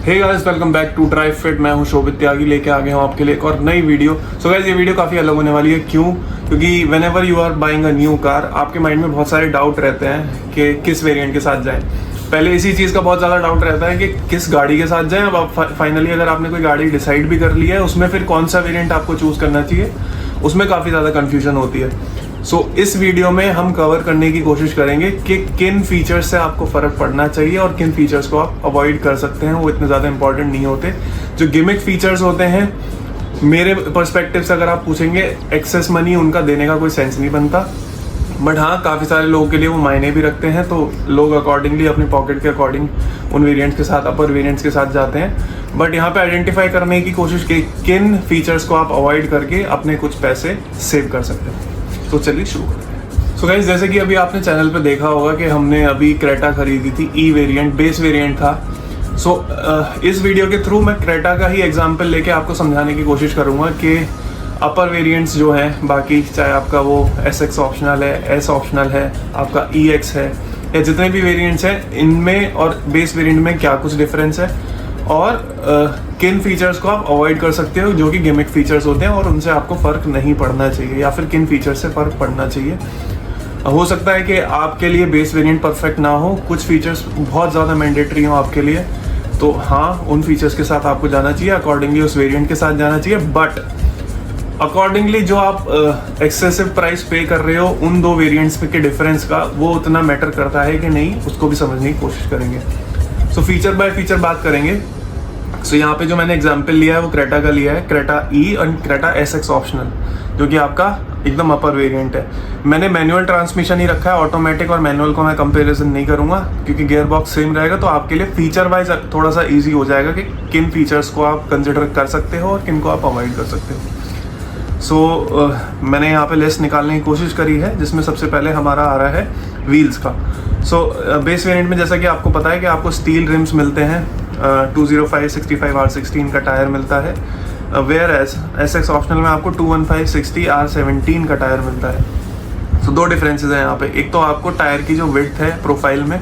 Hey guys, welcome back to Drive Fit. मैं हूं शोभित त्यागी, लेके आ गया हूं आपके लिए एक और नई वीडियो। सो गाइस, ये वीडियो काफ़ी अलग होने वाली है। क्यों? क्योंकि whenever you are buying a new car, आपके माइंड में बहुत सारे डाउट रहते हैं कि किस वेरिएंट के साथ जाएं। पहले इसी चीज़ का बहुत ज़्यादा डाउट रहता है कि किस गाड़ी के साथ जाएं। अब आप फाइनली अगर आपने कोई गाड़ी डिसाइड भी कर ली है, उसमें फिर कौन सा वेरिएंट आपको चूज़ करना चाहिए, उसमें काफ़ी ज़्यादा कन्फ्यूजन होती है। सो इस वीडियो में हम कवर करने की कोशिश करेंगे कि किन फीचर्स से आपको फ़र्क पड़ना चाहिए और किन फीचर्स को आप अवॉइड कर सकते हैं, वो इतने ज़्यादा इंपॉर्टेंट नहीं होते। जो गिमिक फीचर्स होते हैं, मेरे पर्सपेक्टिव से अगर आप पूछेंगे, एक्सेस मनी उनका देने का कोई सेंस नहीं बनता। बट हाँ, काफ़ी सारे लोगों के लिए वो मायने भी रखते हैं, तो लोग अकॉर्डिंगली अपनी पॉकेट के अकॉर्डिंग उन वेरिएंट्स के साथ, अपर वेरिएंट्स के साथ जाते हैं। बट यहाँ पे आइडेंटिफाई करने की कोशिश की किन फीचर्स को आप अवॉइड करके अपने कुछ पैसे सेव कर सकते हैं। तो चलिए शुरू करते हैं। सो गाइस, जैसे कि अभी आपने चैनल पे देखा होगा कि हमने अभी क्रेटा खरीदी थी। ई वेरिएंट, बेस वेरिएंट था। सो इस वीडियो के थ्रू मैं क्रेटा का ही एग्जांपल लेके आपको समझाने की कोशिश करूँगा कि अपर वेरिएंट्स जो हैं, बाकी चाहे आपका वो SX ऑप्शनल है, S ऑप्शनल है, आपका EX है, या जितने भी वेरिएंट्स हैं, इनमें और बेस वेरिएंट में क्या कुछ डिफरेंस है और किन फीचर्स को आप अवॉइड कर सकते हो जो कि गिमिक फीचर्स होते हैं और उनसे आपको फ़र्क नहीं पड़ना चाहिए, या फिर किन फीचर्स से फ़र्क पड़ना चाहिए। हो सकता है कि आपके लिए बेस वेरिएंट परफेक्ट ना हो, कुछ फीचर्स बहुत ज़्यादा मैंडेटरी हो आपके लिए, तो हाँ, उन फीचर्स के साथ आपको जाना चाहिए, अकॉर्डिंगली उस वेरिएंट के साथ जाना चाहिए। बट अकॉर्डिंगली जो आप एक्सेसिव प्राइस पे कर रहे हो, उन दो वेरिएंट्स के डिफरेंस का वो उतना मैटर करता है कि नहीं, उसको भी समझने की कोशिश करेंगे। सो फीचर बाय फीचर बात करेंगे। सो यहाँ पे जो मैंने एग्जांपल लिया है वो क्रेटा का लिया है, क्रेटा ई और क्रेटा SX ऑप्शनल, जो कि आपका एकदम अपर वेरिएंट है। मैंने मैनुअल ट्रांसमिशन ही रखा है, ऑटोमेटिक और मैनुअल को मैं कंपैरिजन नहीं करूँगा क्योंकि गियर बॉक्स सेम रहेगा, तो आपके लिए फीचर वाइज थोड़ा सा ईजी हो जाएगा कि किन फीचर्स को आप कंसिडर कर सकते हो और किन को आप अवॉइड कर सकते हो। सो मैंने यहाँ पे लिस्ट निकालने की कोशिश करी है, जिसमें सबसे पहले हमारा आ रहा है व्हील्स का। सो बेस वेरिएंट में जैसा कि आपको पता है कि आपको स्टील रिम्स मिलते हैं, 205/65 R16 का टायर मिलता है, वेयर एज SX ऑप्शनल में आपको 215/60 R17 का टायर मिलता है। सो दो डिफरेंसेस हैं यहाँ पे। एक तो आपको टायर की जो विड्थ है प्रोफाइल में,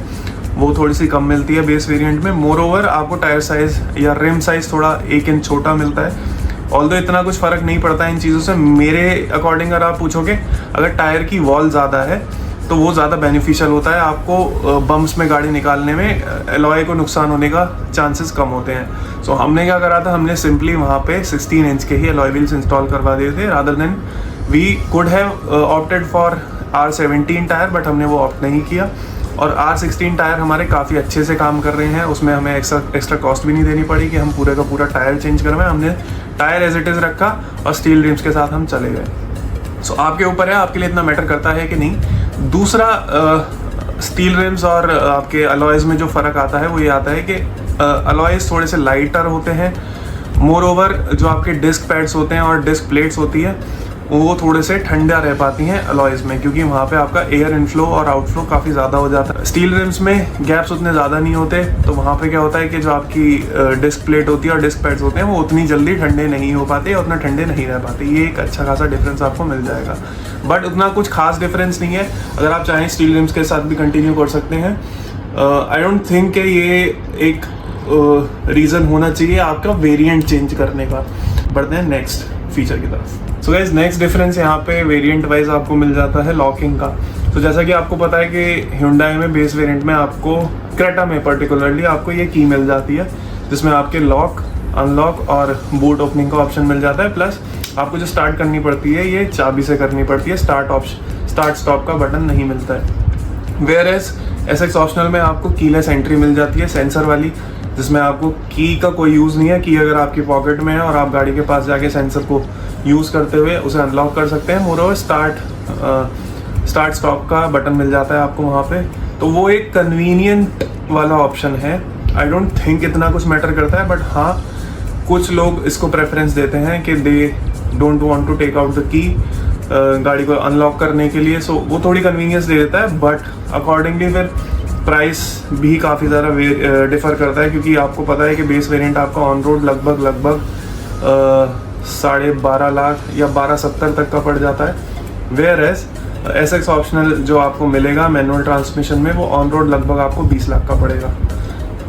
वो थोड़ी सी कम मिलती है बेस वेरिएंट में। मोर ओवर आपको टायर साइज या रिम साइज थोड़ा 1 इंच छोटा मिलता है। ऑल्दो इतना कुछ फ़र्क नहीं पड़ता इन चीज़ों से। मेरे अकॉर्डिंग अगर आप पूछोगे, अगर टायर की वॉल ज़्यादा है तो वो ज़्यादा बेनिफिशियल होता है, आपको बम्प्स में गाड़ी निकालने में एलॉय को नुकसान होने का चांसेस कम होते हैं। सो हमने क्या करा था, हमने सिंपली वहाँ पे 16 इंच के ही एलॉय व्हील्स इंस्टॉल करवा दिए थे, rather than we could have opted for R17 tyre, but हमने वो ऑप्ट नहीं किया। और R16 टायर हमारे काफ़ी अच्छे से काम कर रहे हैं, उसमें हमें एक्स्ट्रा कॉस्ट भी नहीं देनी पड़ी कि हम पूरे का पूरा टायर चेंज करवाएं। हमने टायर एज इट इज़ रखा और स्टील रिम्स के साथ हम चले गए। सो आपके ऊपर है, आपके लिए इतना मैटर करता है कि नहीं। दूसरा, स्टील रिम्स और आपके अलॉयज़ में जो फ़र्क आता है वो ये आता है कि अलॉयज़ थोड़े से लाइटर होते हैं। मोर ओवर जो आपके डिस्क पैड्स होते हैं और डिस्क प्लेट्स होती है, वो थोड़े से ठंडा रह पाती हैं अलॉयज़ में, क्योंकि वहाँ पे आपका एयर इनफ्लो और आउटफ्लो काफ़ी ज़्यादा हो जाता है। स्टील रिम्स में गैप्स उतने ज़्यादा नहीं होते, तो वहाँ पे क्या होता है कि जो आपकी डिस्क प्लेट होती है और डिस्क पैड्स होते हैं, वो उतनी जल्दी ठंडे नहीं हो पाते, उतना ठंडे नहीं रह पाते। ये एक अच्छा खासा डिफरेंस आपको मिल जाएगा, बट उतना कुछ खास डिफरेंस नहीं है। अगर आप चाहें स्टील रिम्स के साथ भी कंटिन्यू कर सकते हैं। आई डोंट थिंक कि ये एक रीज़न होना चाहिए आपका वेरिएंट चेंज करने का। बढ़ते हैं नेक्स्ट फीचर की तरफ। सो गाइस, नेक्स्ट डिफरेंस यहाँ पे वेरिएंट वाइज आपको मिल जाता है लॉकिंग का। तो जैसा कि आपको पता है कि Hyundai में बेस वेरिएंट में आपको, क्रेटा में पर्टिकुलरली आपको ये की मिल जाती है, जिसमें आपके लॉक, अनलॉक और बूट ओपनिंग का ऑप्शन मिल जाता है। प्लस आपको जो स्टार्ट करनी पड़ती है, ये चाबी से करनी पड़ती है, स्टार्ट स्टॉप का बटन नहीं मिलता है। वेयर एज SX ऑप्शनल में आपको कीलेस एंट्री मिल जाती है, सेंसर वाली, जिसमें आपको की का कोई यूज़ नहीं है। की अगर आपकी पॉकेट में है और आप गाड़ी के पास जाके सेंसर को यूज़ करते हुए उसे अनलॉक कर सकते हैं। मोर स्टार्ट स्टॉप का बटन मिल जाता है आपको वहाँ पे, तो वो एक कन्वीनियंट वाला ऑप्शन है। आई डोंट थिंक इतना कुछ मैटर करता है, बट हाँ, कुछ लोग इसको प्रेफरेंस देते हैं कि they don't want to take out the key गाड़ी को अनलॉक करने के लिए। सो वो थोड़ी कन्वीनियंस दे देता है, बट अकॉर्डिंगली फिर प्राइस भी काफ़ी ज़्यादा डिफ़र करता है, क्योंकि आपको पता है कि बेस वेरिएंट आपका ऑन रोड लगभग 12.5 लाख या 12.70 तक का पड़ जाता है। वेयर एज SX ऑप्शनल जो आपको मिलेगा मैनुअल ट्रांसमिशन में, वो ऑन रोड लगभग आपको 20 लाख का पड़ेगा।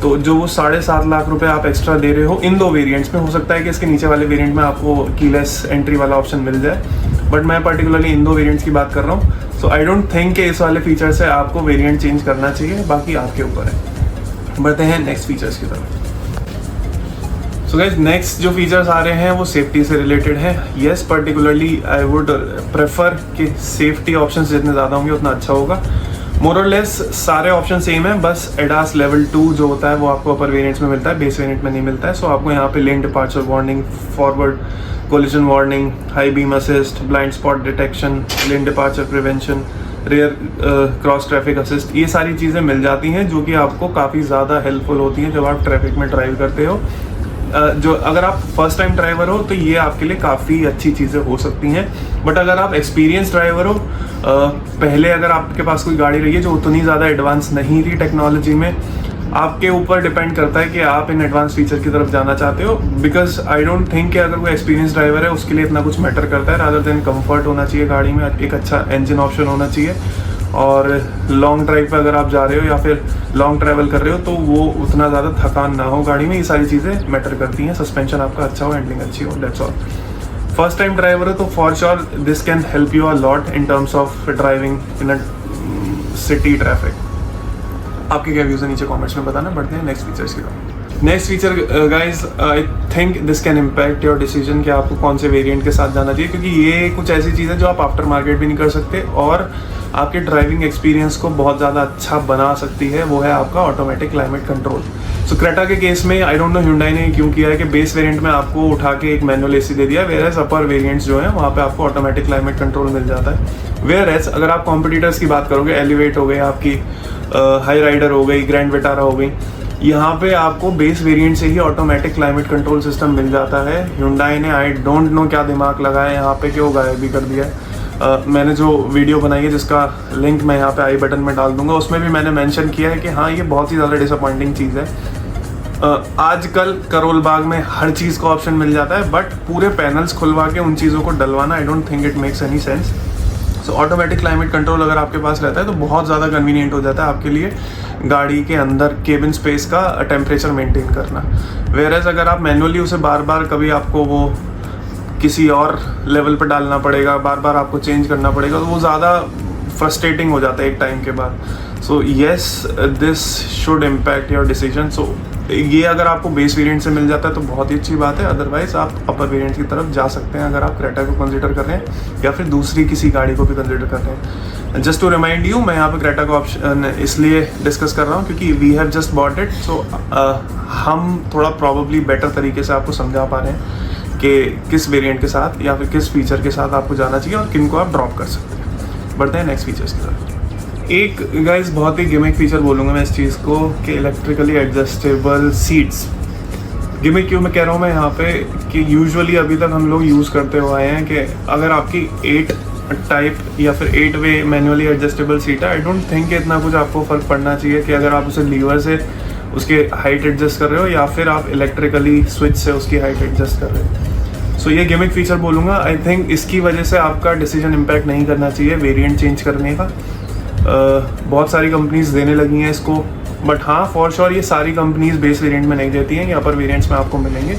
तो जो वो 7.5 लाख रुपए आप एक्स्ट्रा दे रहे हो इन 2 वेरिएंट्स में, हो सकता है कि इसके नीचे वाले वेरिएंट में आपको कीलेस एंट्री वाला ऑप्शन मिल जाए, बट मैं पर्टिकुलरली इन 2 वेरिएंट्स की बात कर रहा हूँ। सो आई डोंट थिंक कि इस वाले फीचर से आपको वेरिएंट चेंज करना चाहिए, बाकी आपके ऊपर है। बढ़ते हैं नेक्स्ट फीचर्स की तरफ। सो गाइस, नेक्स्ट जो फीचर्स आ रहे हैं वो सेफ्टी से रिलेटेड है। Yes, particularly I would prefer कि सेफ्टी ऑप्शंस जितने ज़्यादा होंगे उतना अच्छा होगा। मोर और लेस सारे ऑप्शन सेम है, बस एडास लेवल 2 जो होता है वो आपको अपर वेरिएंट्स में मिलता है, बेस वेरिएंट में नहीं मिलता है। सो आपको यहाँ पे lane departure warning, forward collision warning, high beam assist, blind spot detection, lane departure prevention, rear cross traffic assist, ये सारी चीज़ें मिल जाती हैं जो कि आपको काफ़ी ज़्यादा हेल्पफुल होती हैं जब आप ट्रैफिक में ड्राइव करते हो। जो अगर आप फर्स्ट टाइम ड्राइवर हो तो ये आपके लिए काफ़ी अच्छी चीज़ें हो सकती हैं, बट अगर आप एक्सपीरियंस ड्राइवर हो, पहले अगर आपके पास कोई गाड़ी रही है जो उतनी ज़्यादा एडवांस नहीं थी टेक्नोलॉजी में, आपके ऊपर डिपेंड करता है कि आप इन एडवांस फीचर की तरफ जाना चाहते हो। बिकॉज आई डोंट थिंक कि अगर कोई एक्सपीरियंस ड्राइवर है उसके लिए इतना कुछ मैटर करता है, रादर देन कंफर्ट होना चाहिए गाड़ी में, एक अच्छा इंजन ऑप्शन होना चाहिए, और लॉन्ग ड्राइव पे अगर आप जा रहे हो या फिर लॉन्ग ट्रैवल कर रहे हो तो वो उतना ज़्यादा थकान ना हो गाड़ी में, ये सारी चीज़ें मैटर करती हैं। सस्पेंशन आपका अच्छा हो, हैंडलिंग अच्छी हो, that's all. First time driver हो तो for sure this can help you a lot in terms of driving in a city traffic. आपके क्या व्यूज़ है नीचे कमेंट्स में बताना। बढ़ते हैं नेक्स्ट फीचर्स की तरफ। Next feature guys, I think this can impact your decision कि आपको कौन से वेरिएंट के साथ जाना चाहिए, क्योंकि ये कुछ ऐसी चीज़ है जो आप आफ्टर मार्केट भी नहीं कर सकते और आपके ड्राइविंग एक्सपीरियंस को बहुत ज़्यादा अच्छा बना सकती है। वो है आपका ऑटोमेटिक क्लाइमेट कंट्रोल। सो क्रेटा के केस में आई डोंट नो Hyundai ने क्यों किया है कि बेस वेरिएंट में आपको उठा के एक मैनुअल एसी दे दिया, वेयरएज अपर वेरिएंट्स जो है वहाँ पे आपको ऑटोमेटिक क्लाइमेट कंट्रोल मिल जाता है। वेयरएज अगर आप कॉम्पिटिटर्स की बात करोगे, एलिवेट हो गई आपकी, हाई राइडर हो गई, ग्रैंड विटारा हो गई, यहाँ पे आपको बेस वेरिएंट से ही ऑटोमेटिक क्लाइमेट कंट्रोल सिस्टम मिल जाता है। Hyundai ने आई डोंट नो क्या दिमाग लगाया यहाँ पे, क्यों गायब भी कर दिया है। मैंने जो वीडियो बनाई है जिसका लिंक मैं यहाँ पे आई बटन में डाल दूंगा, उसमें भी मैंने मेंशन किया है कि हाँ ये बहुत ही ज़्यादा डिसअपॉइंटिंग चीज़ है। आजकल करोल बाग में हर चीज़ का ऑप्शन मिल जाता है, बट पूरे पैनल्स खुलवा के उन चीज़ों को डलवाना I don't think it makes any sense. So automatic climate control अगर आपके पास रहता है तो बहुत ज़्यादा कन्वीनियंट हो जाता है आपके लिए गाड़ी के अंदर केबिन स्पेस का टेम्परेचर मेंटेन करना। वेयरएज अगर आप मैनुअली उसे बार बार कभी आपको वो किसी और लेवल पर डालना पड़ेगा, बार बार आपको चेंज करना पड़ेगा, तो वो ज़्यादा फ्रस्ट्रेटिंग हो जाता है एक टाइम के बाद। So yes, this should impact your decision. So ये अगर आपको बेस वेरिएंट से मिल जाता है तो बहुत ही अच्छी बात है, अदरवाइज आप अपर वेरिएंट की तरफ जा सकते हैं अगर आप क्रेटा को कंसिडर कर रहे हैं या फिर दूसरी किसी गाड़ी को भी कंसिडर कर रहे हैं। जस्ट टू रिमाइंड यू, मैं यहाँ पे क्रेटा का ऑप्शन इसलिए डिस्कस कर रहा हूँ क्योंकि we have just bought it, so हम थोड़ा प्रॉबली बेटर तरीके से आपको समझा पा रहे हैं कि किस वेरिएंट के साथ या फिर किस फीचर के साथ आपको जाना चाहिए और किन को आप ड्रॉप कर सकते हैं। बढ़ते हैं नेक्स्ट फीचर्स की तरफ। एक गाइस बहुत ही गिमिक फीचर बोलूँगा मैं इस चीज़ को कि इलेक्ट्रिकली एडजस्टेबल सीट्स। गिमिक क्यों मैं कह रहा हूँ मैं यहाँ पे कि यूजुअली अभी तक हम लोग यूज़ करते हुए आए हैं कि अगर आपकी 8 टाइप या फिर 8 वे मैनुअली एडजस्टेबल सीट है, आई डोंट थिंक इतना कुछ आपको फ़र्क पड़ना चाहिए कि अगर आप उसे लीवर से उसके हाइट एडजस्ट कर रहे हो या फिर आप इलेक्ट्रिकली स्विच से उसकी हाइट एडजस्ट कर रहे हो। सो ये गिमिक फीचर बोलूँगा। आई थिंक इसकी वजह से आपका डिसीजन इम्पैक्ट नहीं करना चाहिए वेरिएंट चेंज करने का। बहुत सारी कंपनीज देने लगी हैं इसको, बट हाँ फॉर श्योर ये सारी कंपनीज बेस वेरिएंट में नहीं देती हैं, ये अपर वेरिएंट्स में आपको मिलेंगे।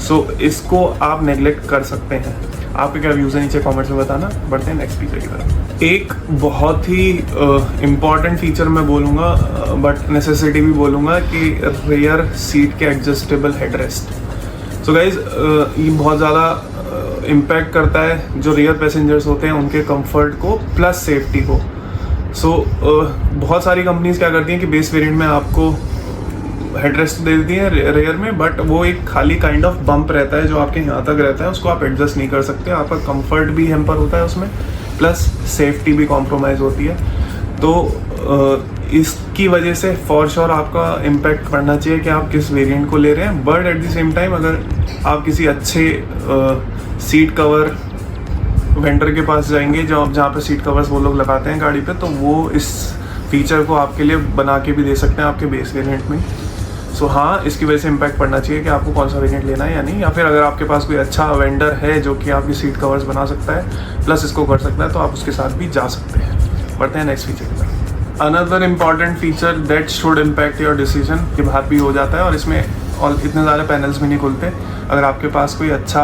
सो इसको आप नेग्लेक्ट कर सकते हैं। आपके क्या व्यूज़ है नीचे कमेंट्स में बताना। बढ़ते हैं नेक्स्ट फीचर की तरफ। एक बहुत ही इम्पॉर्टेंट फीचर मैं बोलूँगा बट नेसेसिटी भी बोलूँगा कि रेयर सीट के एडजस्टेबल हेडरेस्ट। सो गाइज ये बहुत ज़्यादा इम्पैक्ट करता है जो रेयर पैसेंजर्स होते हैं उनके कंफर्ट को प्लस सेफ्टी को। सो बहुत सारी कंपनीज क्या करती हैं कि बेस वेरिएंट में आपको हेडरेस्ट दे देती हैं रेयर में, बट वो एक खाली काइंड ऑफ बम्प रहता है जो आपके यहाँ तक रहता है, उसको आप एडजस्ट नहीं कर सकते। आपका कंफर्ट भी हैम्पर होता है उसमें, प्लस सेफ्टी भी कॉम्प्रोमाइज़ होती है। तो इसकी वजह से फॉर श्योर आपका इम्पैक्ट पड़ना चाहिए कि आप किस वेरिएंट को ले रहे हैं। But at the same time अगर आप किसी अच्छे सीट कवर वेंडर के पास जाएंगे जहाँ पे सीट कवर्स वो लोग लगाते हैं गाड़ी पे, तो वो इस फीचर को आपके लिए बना के भी दे सकते हैं आपके बेस वेरिएंट में। सो हाँ, इसकी वजह से इम्पैक्ट पड़ना चाहिए कि आपको कौन सा वेरिएंट लेना है या नहीं, या फिर अगर आपके पास कोई अच्छा वेंडर है जो कि आपकी सीट कवर्स बना सकता है प्लस इसको कर सकता है तो आप उसके साथ भी जा सकते हैं। बढ़ते हैं नेक्स्ट फीचर की तरफ। Another important feature that should impact your decision कि बात भी हो जाता है और इसमें और इतने ज़्यादा पैनल्स भी नहीं खुलते अगर आपके पास कोई अच्छा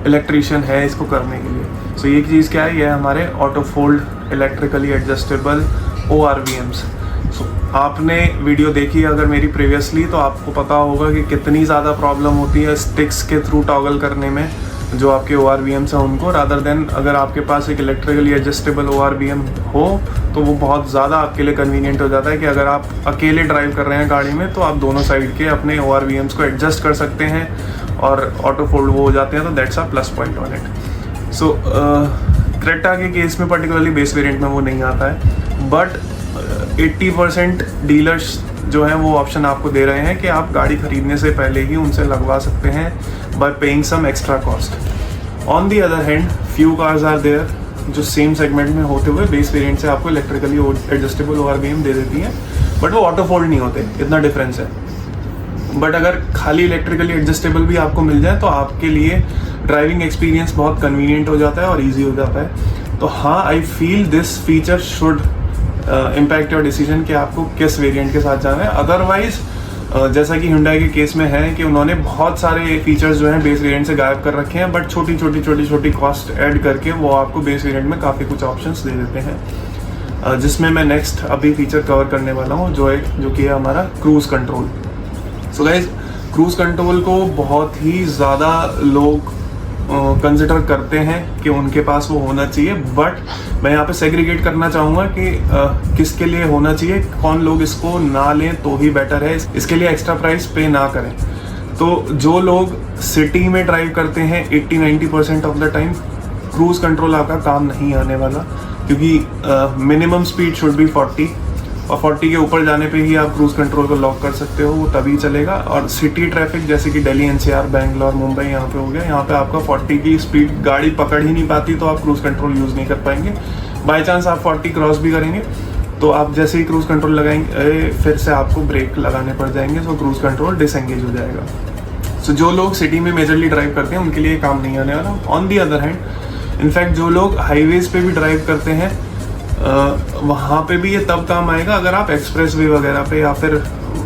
इलेक्ट्रीशियन है इसको करने के लिए। सो ये चीज़ क्या है, ये है हमारे auto fold electrically adjustable ORVMs। सो आपने वीडियो देखी अगर मेरी प्रीवियसली तो आपको पता होगा कि कितनी ज़्यादा प्रॉब्लम होती है स्टिक्स के थ्रू टॉगल करने में जो आपके ORVMs हैं उनको, रादर देन अगर आपके पास एक इलेक्ट्रिकली एडजस्टेबल ORVM हो तो वो बहुत ज़्यादा आपके लिए कन्वीनियंट हो जाता है कि अगर आप अकेले ड्राइव कर रहे हैं गाड़ी में तो आप दोनों साइड के अपने ORVMs को एडजस्ट कर सकते हैं और ऑटो फोल्ड वो हो जाते हैं, तो that's a plus point on it. So Creta के केस में पर्टिकुलरली बेस वेरिएंट में वो नहीं आता है, बट 80% डीलर्स जो हैं वो ऑप्शन आपको दे रहे हैं कि आप गाड़ी खरीदने से पहले ही उनसे लगवा सकते हैं by paying some extra cost. On the other hand few cars are there जो सेम सेगमेंट में होते हुए बेस वेरिएंट से आपको इलेक्ट्रिकली एडजस्टेबल ORVM दे देती हैं, बट वो ऑटो फोल्ड नहीं होते, इतना डिफरेंस है। बट अगर खाली इलेक्ट्रिकली एडजस्टेबल भी आपको मिल जाए तो आपके लिए ड्राइविंग एक्सपीरियंस बहुत कन्वीनियंट हो जाता है और ईजी हो जाता है। तो हाँ, I feel this feature should impact your decision कि आपको किस वेरिएंट के साथ जाना है। अदरवाइज जैसा कि Hyundai के केस में है कि उन्होंने बहुत सारे फीचर्स जो हैं बेस वेरिएंट से गायब कर रखे हैं, बट छोटी छोटी कॉस्ट ऐड करके वो आपको बेस वेरिएंट में काफ़ी कुछ ऑप्शंस दे देते हैं, जिसमें मैं नेक्स्ट अभी फीचर कवर करने वाला हूँ जो कि है हमारा cruise control. So guys, cruise control को बहुत ही ज़्यादा लोग कंसिडर करते हैं कि उनके पास वो होना चाहिए, बट मैं यहाँ पे सेग्रीगेट करना चाहूँगा कि किसके लिए होना चाहिए, कौन लोग इसको ना लें तो ही बेटर है, इसके लिए एक्स्ट्रा प्राइस पे ना करें। तो जो लोग सिटी में ड्राइव करते हैं 80-90% of the time cruise control आपका काम नहीं आने वाला, क्योंकि मिनिमम स्पीड शुड बी 40 और 40 के ऊपर जाने पे ही आप क्रूज़ कंट्रोल को लॉक कर सकते हो, वो तभी चलेगा। और सिटी ट्रैफिक जैसे कि दिल्ली NCR बैंगलोर मुंबई यहाँ पे हो गया, यहाँ पे आपका 40 की स्पीड गाड़ी पकड़ ही नहीं पाती, तो आप क्रूज़ कंट्रोल यूज़ नहीं कर पाएंगे। बाई चांस आप 40 क्रॉस भी करेंगे तो आप जैसे ही क्रूज़ कंट्रोल लगाएंगे फिर से आपको ब्रेक लगाने पड़ जाएंगे, तो क्रूज़ कंट्रोल डिसएंगेज हो जाएगा। सो जो लोग सिटी में मेजरली ड्राइव करते हैं उनके लिए काम नहीं आने वाला। On the other hand, in fact जो लोग हाईवेज़ पे भी ड्राइव करते हैं वहाँ पे भी ये तब काम आएगा अगर आप एक्सप्रेस वे वगैरह पे या फिर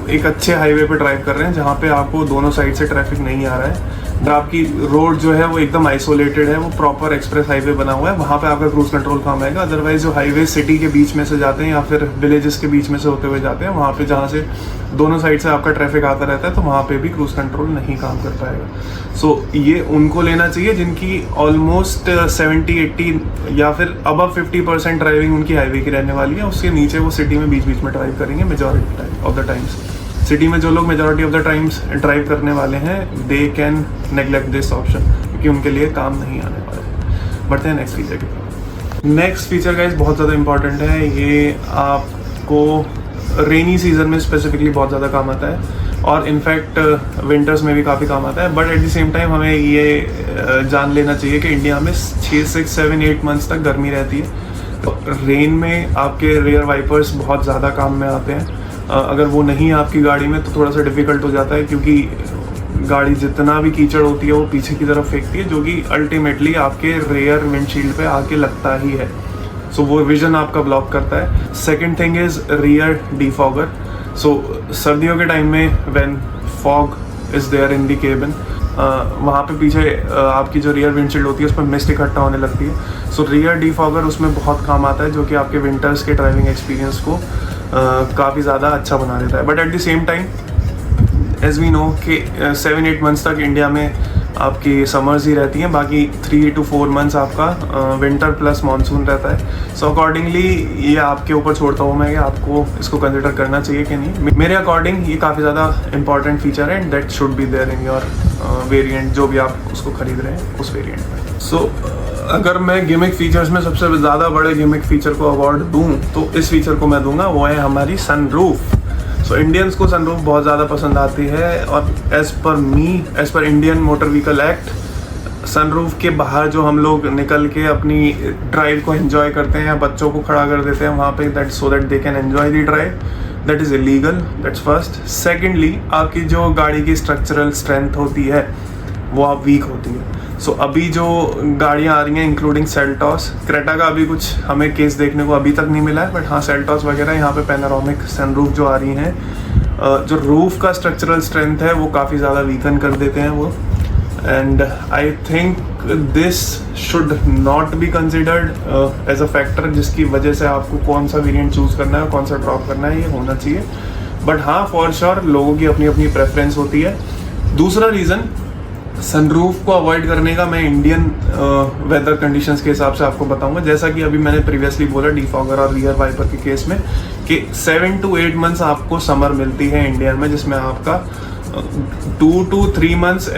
एक अच्छे हाईवे पे ड्राइव कर रहे हैं जहाँ पे आपको दोनों साइड से ट्रैफिक नहीं आ रहा है, आपकी रोड जो है वो एकदम आइसोलेटेड है, वो प्रॉपर एक्सप्रेस हाईवे बना हुआ है, वहाँ पे आपका क्रूज़ कंट्रोल काम आएगा। अदरवाइज जो हाईवे सिटी के बीच में से जाते हैं या फिर विलेजेस के बीच में से होते हुए जाते हैं, वहाँ पे जहाँ से दोनों साइड से आपका ट्रैफिक आता रहता है, तो वहाँ पे भी क्रूज़ कंट्रोल नहीं काम कर पाएगा। सो ये उनको लेना चाहिए जिनकी ऑलमोस्ट 70-80 या फिर अबव 50% ड्राइविंग उनकी हाईवे की रहने वाली है, उसके नीचे वो सिटी में बीच बीच में ड्राइव करेंगे majority of the times. City में जो लोग majority of the times drive करने वाले हैं they can neglect this option, क्योंकि उनके लिए काम नहीं आने वाला है। बढ़ते हैं नेक्स्ट फीचर की तरफ। नेक्स्ट फीचर गाइस बहुत ज़्यादा इंपॉर्टेंट है, ये आपको रेनी सीजन में स्पेसिफिकली बहुत ज़्यादा काम आता है और इनफैक्ट विंटर्स में भी काफ़ी काम आता है, but at the same time हमें ये जान लेना चाहिए कि इंडिया में 6-7-8 मंथ्स तक गर्मी रहती है। तो रेन में आपके रेयर वाइपर्स बहुत ज़्यादा काम में आते हैं। अगर वो नहीं है आपकी गाड़ी में तो थोड़ा सा डिफ़िकल्ट हो जाता है, क्योंकि गाड़ी जितना भी कीचड़ होती है वो पीछे की तरफ फेंकती है, जो कि अल्टीमेटली आपके रेयर विंडशील्ड पे आके लगता ही है। सो वो विजन आपका ब्लॉक करता है। Second thing is rear defogger. So सर्दियों के टाइम में when fog is there in the cabin, वहाँ पे पीछे आपकी जो रियर विंडशील्ड होती है उस पर मिस्ट इकट्ठा होने लगती है। सो रियर डिफॉगर उसमें बहुत काम आता है, जो कि आपके विंटर्स के ड्राइविंग एक्सपीरियंस को काफ़ी ज़्यादा अच्छा बना देता है। But at the same time as we know कि 7-8 मंथ्स तक इंडिया में आपकी समर्स ही रहती हैं, बाकी 3 to 4 मंथ्स आपका विंटर प्लस मानसून रहता है। सो अकॉर्डिंगली ये आपके ऊपर छोड़ता हूँ मैं कि आपको इसको कंसिडर करना चाहिए कि नहीं। मेरे अकॉर्डिंग ये काफ़ी ज़्यादा इंपॉर्टेंट फीचर है and that should be there in your variant, जो भी आप उसको खरीद रहे हैं उस वेरिएंट में। सो अगर मैं गिमिक फीचर्स में सबसे ज़्यादा बड़े गिमिक फीचर को अवार्ड दूँ तो इस फीचर को मैं दूंगा, वो है हमारी सनरूफ। सो इंडियंस को सनरूफ बहुत ज़्यादा पसंद आती है और as per Indian motor vehicle act, sunroof के बाहर जो हम लोग निकल के अपनी ड्राइव को एंजॉय करते हैं या बच्चों को खड़ा कर देते हैं वहाँ पे, that so that they can enjoy the drive, that is illegal. That's first. Secondly, आपकी जो गाड़ी की स्ट्रक्चरल स्ट्रेंथ होती है वो आप वीक होती है। सो अभी जो गाड़ियाँ आ रही हैं इंक्लूडिंग सेल्टॉस, क्रेटा का अभी कुछ हमें केस देखने को अभी तक नहीं मिला है, बट हाँ सेल्टॉस वगैरह यहाँ पे पैनोरामिक सनरूफ जो आ रही हैं, जो रूफ का स्ट्रक्चरल स्ट्रेंथ है वो काफ़ी ज़्यादा वीकन कर देते हैं वो। And I think this should not be considered as a factor जिसकी वजह से आपको कौन सा वेरिएंट चूज़ करना है और कौन सा ड्रॉप करना है, ये होना चाहिए। बट हाँ फॉर श्योर लोगों की अपनी अपनी प्रेफरेंस होती है। दूसरा रीज़न सनरूफ को अवॉइड करने का मैं इंडियन वेदर कंडीशंस के हिसाब से आपको बताऊंगा। जैसा कि अभी मैंने प्रीवियसली बोला डिफॉगर और रियर वाइपर के केस में कि 7 to 8 मंथ्स आपको समर मिलती है इंडिया में, जिसमें आपका 2 to 3 मंथ्स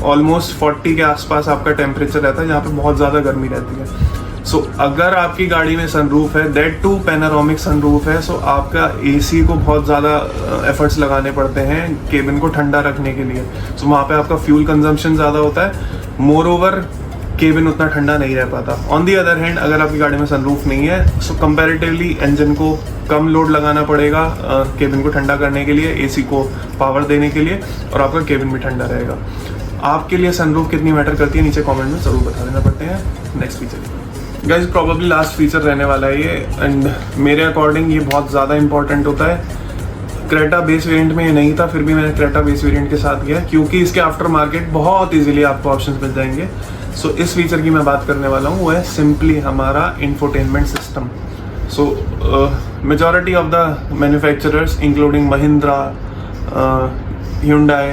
ऑलमोस्ट 40 के आसपास आपका टेम्परेचर रहता है, जहाँ पे बहुत ज़्यादा गर्मी रहती है। सो अगर आपकी गाड़ी में सनरूफ है, दैट टू पैनोरामिक सनरूफ है, सो आपका एसी को बहुत ज़्यादा एफर्ट्स लगाने पड़ते हैं केबिन को ठंडा रखने के लिए। सो वहाँ पे आपका फ्यूल कंजम्पशन ज़्यादा होता है, मोर ओवर केबिन उतना ठंडा नहीं रह पाता। ऑन दी अदर हैंड अगर आपकी गाड़ी में सनरूफ नहीं है, सो कंपैरेटिवली इंजन को कम लोड लगाना पड़ेगा केबिन को ठंडा करने के लिए, एसी को पावर देने के लिए, और आपका केबिन भी ठंडा रहेगा। आपके लिए सनरूफ कितनी मैटर करती है नीचे कमेंट में ज़रूर बता देना। पड़ते हैं next feature. Guys probably last feature रहने वाला है ये, एंड मेरे अकॉर्डिंग ये बहुत ज़्यादा इंपॉर्टेंट होता है। क्रेटा बेस वेरिएंट में ये नहीं था, फिर भी मैंने क्रेटा बेस वेरिएंट के साथ किया क्योंकि इसके आफ्टर मार्केट बहुत इजीली आपको ऑप्शंस मिल जाएंगे। सो इस फीचर की मैं बात करने वाला हूँ, वो है सिंपली हमारा infotainment system. So majority of the manufacturers including Mahindra, Hyundai,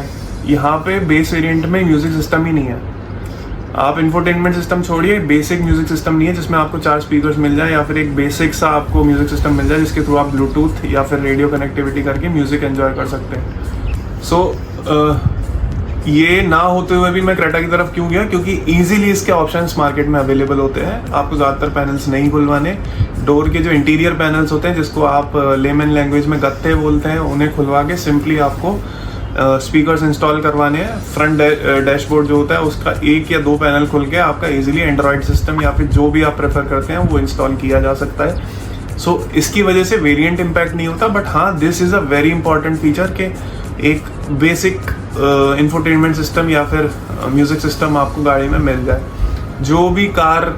यहाँ पे बेस वेरिएंट में म्यूजिक सिस्टम ही नहीं है। आप इंफोटेनमेंट सिस्टम छोड़िए, बेसिक म्यूजिक सिस्टम नहीं है जिसमें आपको 4 स्पीकर्स मिल जाए या फिर एक बेसिक सा आपको म्यूजिक सिस्टम मिल जाए जिसके थ्रू आप ब्लूटूथ या फिर रेडियो कनेक्टिविटी करके म्यूजिक एंजॉय कर सकते हैं। सो ये ना होते हुए भी मैं क्रेटा की तरफ क्यों गया, क्योंकि इजीली इसके ऑप्शंस मार्केट में अवेलेबल होते हैं। आपको ज़्यादातर पैनल्स नहीं खुलवाने, डोर के जो इंटीरियर पैनल्स होते हैं जिसको आप लेमन लैंग्वेज में गत्ते बोलते हैं, उन्हें खुलवा के सिंपली आपको स्पीकर्स इंस्टॉल करवाने हैं। फ्रंट डैशबोर्ड जो होता है उसका 1 या 2 पैनल खुल के आपका इजीली एंड्रॉयड सिस्टम या फिर जो भी आप प्रेफर करते हैं वो इंस्टॉल किया जा सकता है। सो इसकी वजह से वेरिएंट इम्पैक्ट नहीं होता, बट हाँ this is a very important feature कि एक बेसिक इंफोटेनमेंट सिस्टम या फिर म्यूज़िक सिस्टम आपको गाड़ी में मिल जाए। जो भी कार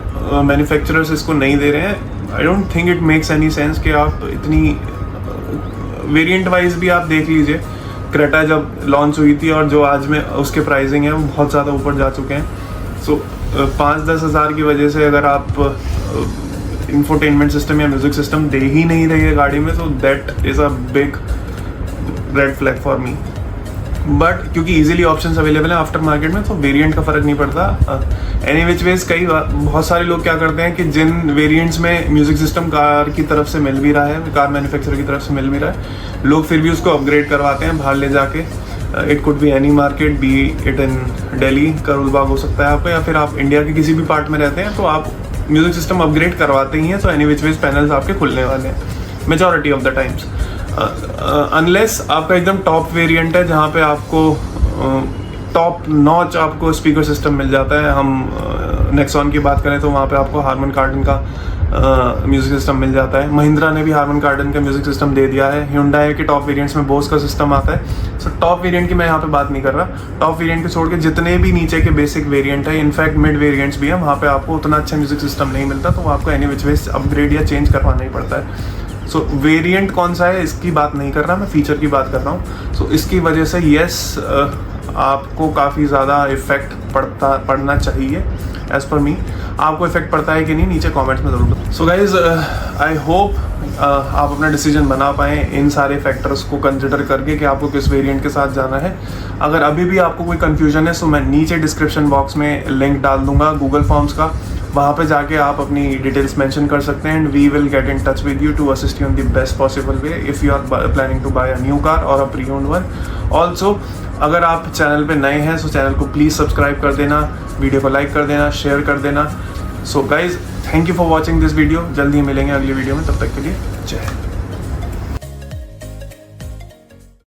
मैन्युफैक्चरर्स इसको नहीं दे रहे हैं, I don't think it makes any sense कि आप इतनी वेरिएंट वाइज भी आप देख लीजिए। क्रेटा जब लॉन्च हुई थी और जो आज में उसके प्राइसिंग है वो बहुत ज़्यादा ऊपर जा चुके हैं। सो 5-10 हज़ार की वजह से अगर आप इंफोटेनमेंट सिस्टम या म्यूज़िक सिस्टम दे ही नहीं रही है गाड़ी में, तो that is a big red flag for me. But क्योंकि इजीली ऑप्शंस अवेलेबल हैं आफ्टर मार्केट में, तो वेरिएंट का फ़र्क नहीं पड़ता। एनी विच वेज बहुत सारे लोग क्या करते हैं कि जिन वेरिएंट्स में म्यूज़िक सिस्टम कार की तरफ से मिल भी रहा है, कार मैन्युफैक्चरर की तरफ से मिल भी रहा है, लोग फिर भी उसको अपग्रेड करवाते हैं बाहर ले जाके। It could be any market, B it in Delhi, Karol Bagh हो सकता है आपका, या फिर आप इंडिया के किसी भी पार्ट में रहते हैं तो आप म्यूज़िक सिस्टम अपग्रेड करवाते ही हैं। तो एनी विच वेज पैनल्स आपके खुलने वाले हैं majority of the times, unless आपका एकदम टॉप वेरिएंट है जहाँ पे आपको टॉप नॉच आपको स्पीकर सिस्टम मिल जाता है। हम नेक्सॉन की बात करें तो वहाँ पे आपको हार्मन कार्डन का म्यूज़िक सिस्टम मिल जाता है। महिंद्रा ने भी हार्मन कार्डन का म्यूज़िक सिस्टम दे दिया है। Hyundai के टॉप वेरिएंट्स में बोस का सिस्टम आता है। सो टॉप वेरिएंट की मैं यहाँ पे बात नहीं कर रहा, टॉप वेरिएंट को छोड़ के जितने भी नीचे के बेसिक वेरिएंट है, इनफैक्ट मिड वेरिएंट्स भी हैं, वहाँ पे आपको उतना अच्छा म्यूज़िक सिस्टम नहीं मिलता, तो आपको एनी विच वेज अपग्रेड या चेंज करवाना ही पड़ता है। सो वेरिएंट कौन सा है इसकी बात नहीं कर रहा, मैं फीचर की बात कर रहा हूँ। सो इसकी वजह से येस आपको काफ़ी ज़्यादा इफेक्ट पड़ना चाहिए एज़ पर मी। आपको इफेक्ट पड़ता है कि नहीं, नीचे कमेंट्स में ज़रूर बताओ। सो गाइज आई होप आप अपना डिसीजन बना पाएँ इन सारे फैक्टर्स को कंसिडर करके कि आपको किस वेरिएंट के साथ जाना है। अगर अभी भी आपको कोई कन्फ्यूजन है, सो मैं नीचे डिस्क्रिप्शन बॉक्स में लिंक डाल दूंगा गूगल फॉर्म्स का, वहाँ पे जाके आप अपनी डिटेल्स मेंशन कर सकते हैं and we will get in touch with you to assist you in the best possible way if you are planning to buy a new car or a pre owned one. Also अगर आप channel पे नए हैं, so channel को please subscribe कर देना, video को like कर देना, शेयर कर देना। So guys thank you for watching this video. जल्दी ही मिलेंगे अगली वीडियो में, तब तक के लिए जय हिंद।